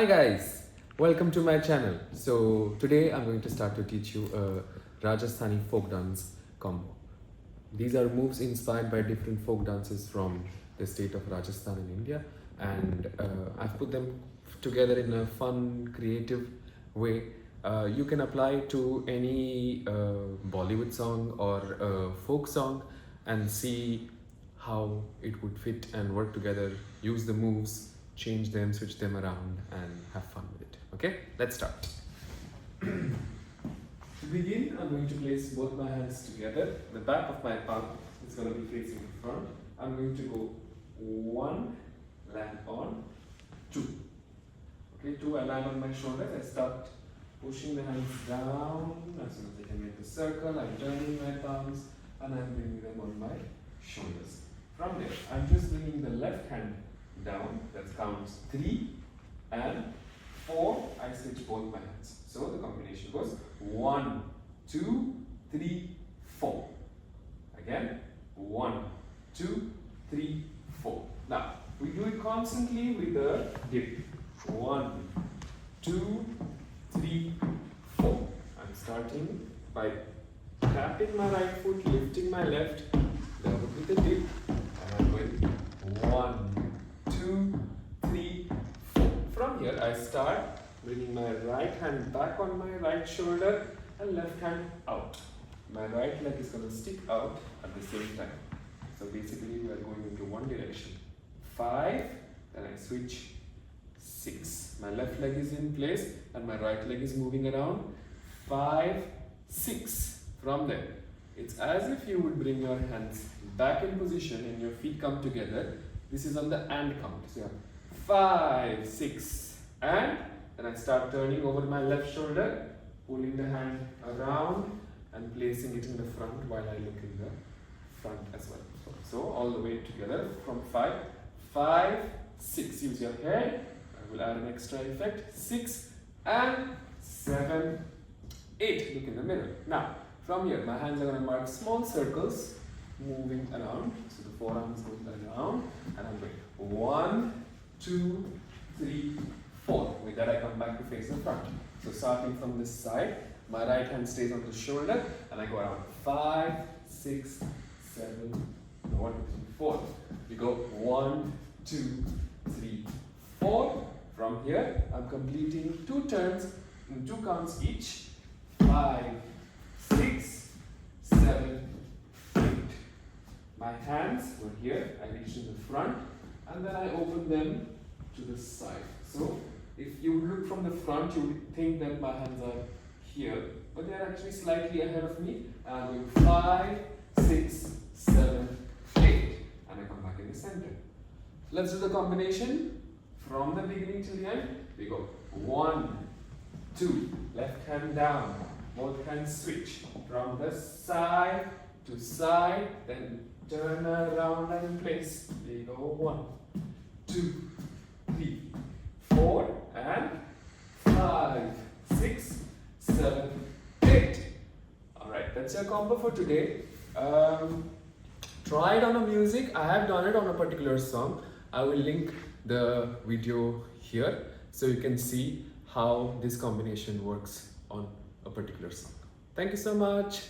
Hi guys, welcome to my channel. So today I'm going to start to teach you a Rajasthani folk dance combo. These are moves inspired by different folk dances from the state of Rajasthan in India, and I've put them together in a fun, creative way. You can apply it to any Bollywood song or folk song and see how it would fit and work together. Use the moves, change them, switch them around, and have fun with it. Okay, let's start. To begin, I'm going to place both my hands together. The back of my palm is going to be facing the front. I'm going to go 1, land on 2. Okay, 2, I land on my shoulders. I start pushing the hands down. As soon as I can make the circle, I'm turning my palms and I'm bringing them on my shoulders. From there, I'm just bringing the left hand down. That counts 3 and 4. I switch both my hands. So the combination goes 1, 2, 3, 4. Again, 1, 2, 3, 4. Now, we do it constantly with the dip. 1, 2, 3, 4. I'm starting by tapping my right foot, lifting my left, level with the dip, and I'm going 1, 2, 3, 4. From here, I start bringing my right hand back on my right shoulder and left hand out. My right leg is going to stick out at the same time. So basically, we are going into one direction. 5, then I switch 6. My left leg is in place and my right leg is moving around. 5, 6. From there, it's as if you would bring your hands back in position and your feet come together. This is on the and count. So 5, 6, and then I start turning over my left shoulder, pulling the hand around and placing it in the front while I look in the front as well. So all the way together from 5, 5, 6. Use your head. I will add an extra effect. 6 and 7, 8. Look in the mirror. Now, from here, my hands are going to mark small circles moving around. So the forearm is going around and I'm going 1, 2, 3, 4. With that, I come back to face the front. So starting from this side, my right hand stays on the shoulder and I go around 5, 6, 7, 1, 2, 3, 4. We go 1, 2, 3, 4. From here, I'm completing 2 turns in 2 counts each. 5, 6, 7, 8. My hands were here. I reach in the front and then I open them to the side. So if you look from the front, you would think that my hands are here, but they are actually slightly ahead of me. And I'm going 5, 6, 7, 8, and I come back in the center. Let's do the combination from the beginning till the end. We go 1, 2, left hand down, both hands switch from the side to side, then turn around and in place. We go 1, 2, 3, 4, and 5, 6, 7, 8. Alright, that's your combo for today. Try it on a music. I have done it on a particular song. I will link the video here so you can see how this combination works on a particular song. Thank you so much.